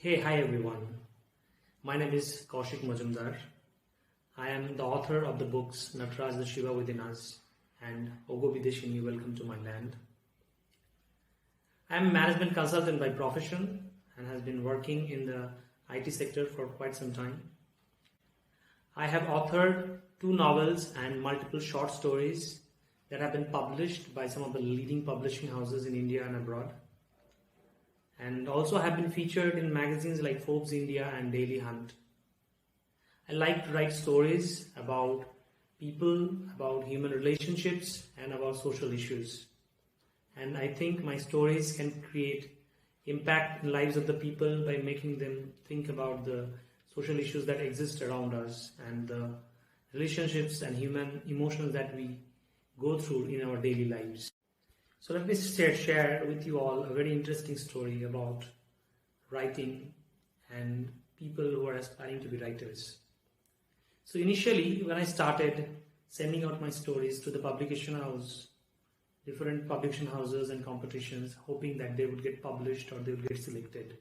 Hi everyone. My name is Koushik Majumder. I am the author of the books Nataraj, the Shiva within us and Ogo Videshini, Welcome to My Land. I am a management consultant by profession and has been working in the IT sector for quite some time. I have authored 2 novels and multiple short stories that have been published by some of the leading publishing houses in India and abroad, and also have been featured in magazines like Forbes India and Daily Hunt. I like to write stories about people, about human relationships, and about social issues. And I think my stories can create impact in the lives of the people by making them think about the social issues that exist around us and the relationships and human emotions that we go through in our daily lives. So let me share with you all a very interesting story about writing and people who are aspiring to be writers. So initially, when I started sending out my stories to the publication house, different publication houses and competitions, hoping that they would get published or they would get selected,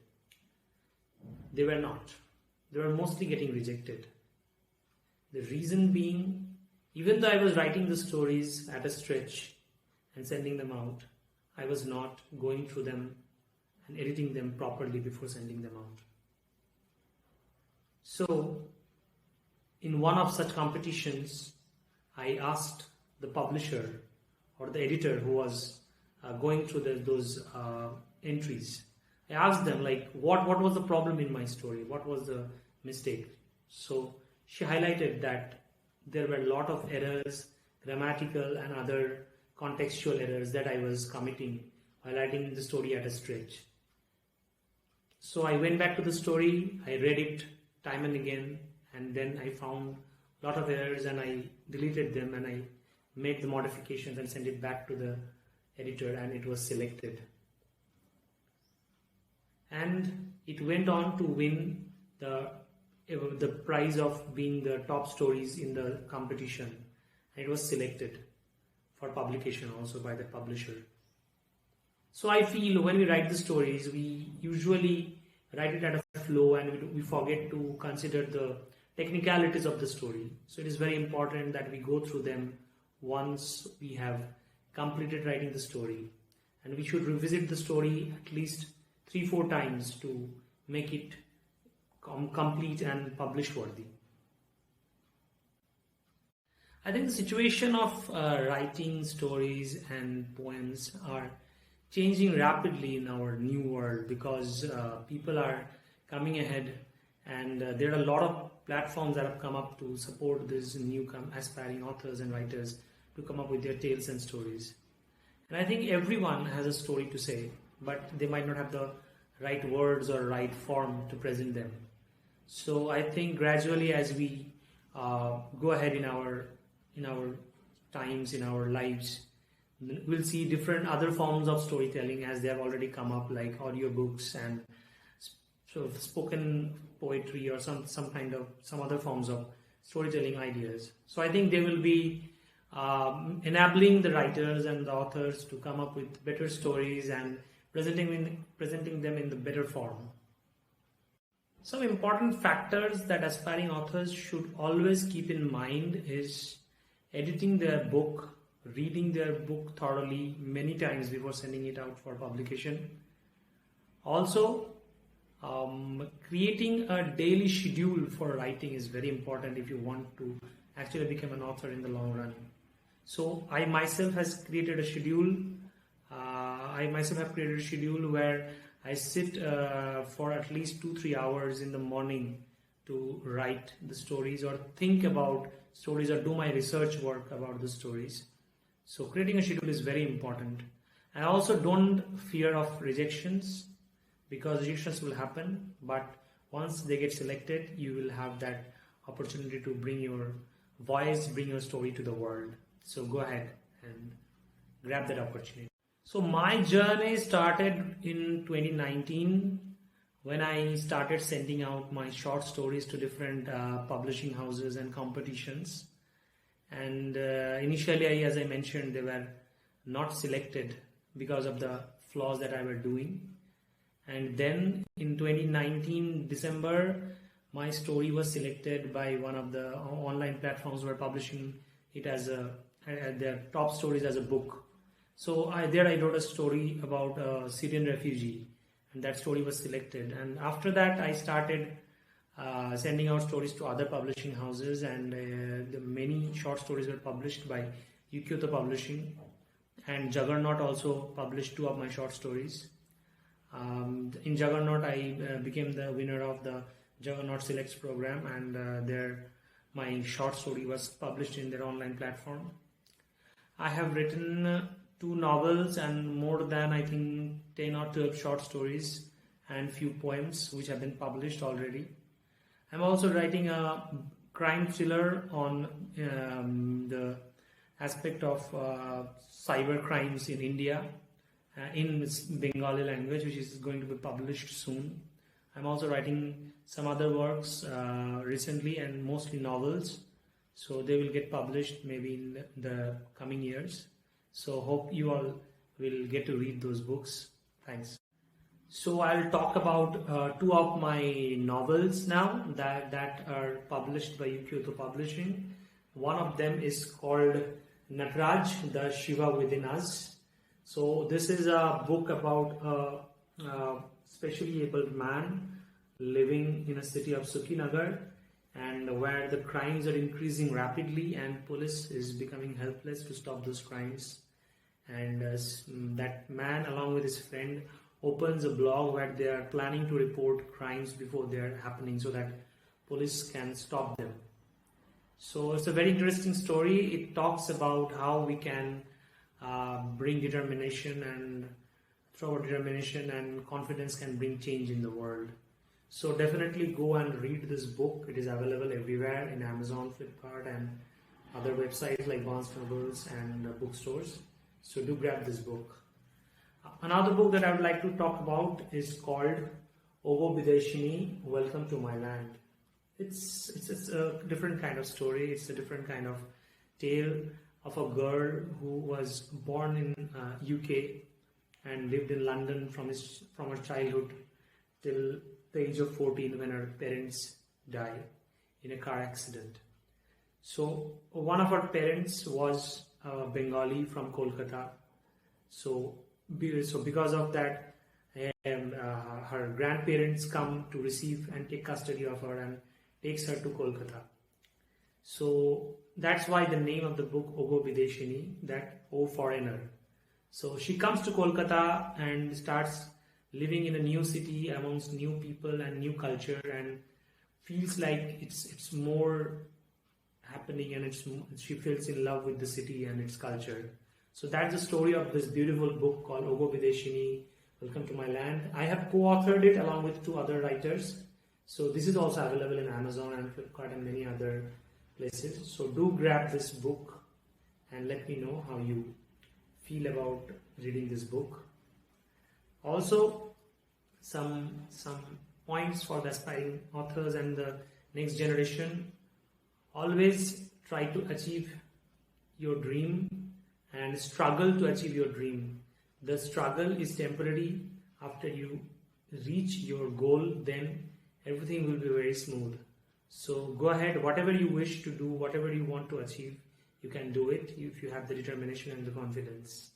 they were not. They were mostly getting rejected. The reason being, even though I was writing the stories at a stretch and sending them out, I was not going through them and editing them properly before sending them out. So, in one of such competitions, I asked the publisher or the editor who was going through those entries. I asked them, what was the problem in my story? What was the mistake? So, she highlighted that there were a lot of errors, grammatical and other contextual errors that I was committing while writing the story at a stretch. So I went back to the story, I read it time and again, and then I found a lot of errors and I deleted them and I made the modifications and sent it back to the editor, and it was selected. And it went on to win the prize of being the top stories in the competition. And it was selected for publication also by the publisher. So I feel when we write the stories, we usually write it at a flow and we forget to consider the technicalities of the story. So it is very important that we go through them once we have completed writing the story. And we should revisit the story at least 3-4 times to make it complete and publish worthy. I think the situation of writing stories and poems are changing rapidly in our new world because people are coming ahead, and there are a lot of platforms that have come up to support these new aspiring authors and writers to come up with their tales and stories. And I think everyone has a story to say, but they might not have the right words or right form to present them. So I think gradually as we go ahead in our times, in our lives, we'll see different other forms of storytelling as they have already come up, like audiobooks and sort of spoken poetry or some other forms of storytelling ideas. So I think they will be enabling the writers and the authors to come up with better stories and presenting them in the better form. Some important factors that aspiring authors should always keep in mind is editing their book, reading their book thoroughly many times before sending it out for publication. Also, creating a daily schedule for writing is very important if you want to actually become an author in the long run. So I myself have created a schedule. Where I sit for at least 2-3 hours in the morning to write the stories or think about stories or do my research work about the stories. So creating a schedule is very important. And also don't fear of rejections, because rejections will happen, but once they get selected, you will have that opportunity to bring your voice, bring your story to the world. So go ahead and grab that opportunity. So my journey started in 2019 when I started sending out my short stories to different publishing houses and competitions. And initially, as I mentioned, they were not selected because of the flaws that I were doing. And then in 2019 December, my story was selected by one of the online platforms who are publishing it as their top stories as a book. So I wrote a story about a Syrian refugee, and that story was selected. And after that, I started sending out stories to other publishing houses, and many short stories were published by Author Publishing, and Juggernaut also published 2 of my short stories. In Juggernaut, I became the winner of the Juggernaut Selects program, and my short story was published in their online platform. I have written 2 novels and more than, I think, 10 or 12 short stories and few poems which have been published already. I'm also writing a crime thriller on the aspect of cyber crimes in India in Bengali language, which is going to be published soon. I'm also writing some other works recently, and mostly novels, so they will get published maybe in the coming years. So hope you all will get to read those books. Thanks. So I'll talk about 2 of my novels now that are published by Author Publishing. One of them is called Nataraj, the Shiva Within Us. So this is a book about a specially abled man living in a city of Sukhinagar, and where the crimes are increasing rapidly and police is becoming helpless to stop those crimes. And that man, along with his friend, opens a blog where they are planning to report crimes before they are happening so that police can stop them. So it's a very interesting story. It talks about how we can bring determination, and through our determination and confidence can bring change in the world. So definitely go and read this book. It is available everywhere in Amazon, Flipkart, and other websites like Barnes & Nobles and bookstores. So do grab this book. Another book that I would like to talk about is called Ogo Bideshini, Welcome to My Land. It's a different kind of story. It's a different kind of tale of a girl who was born in UK and lived in London from her childhood till the age of 14 when her parents die in a car accident. So one of her parents was Bengali from Kolkata. So because of that, her grandparents come to receive and take custody of her and takes her to Kolkata. So that's why the name of the book, Ogo Bideshini, that O foreigner. So she comes to Kolkata and starts living in a new city amongst new people and new culture, and feels like it's more happening, and she feels in love with the city and its culture. So that's the story of this beautiful book called Ogo Bideshini, Welcome to My Land. I have co-authored it along with 2 other writers. So this is also available in Amazon and Flipkart and many other places. So do grab this book and let me know how you feel about reading this book. Also, some points for the aspiring authors and the next generation. Always try to achieve your dream and struggle to achieve your dream. The struggle is temporary. After you reach your goal, then everything will be very smooth. So go ahead, whatever you wish to do, whatever you want to achieve, you can do it if you have the determination and the confidence.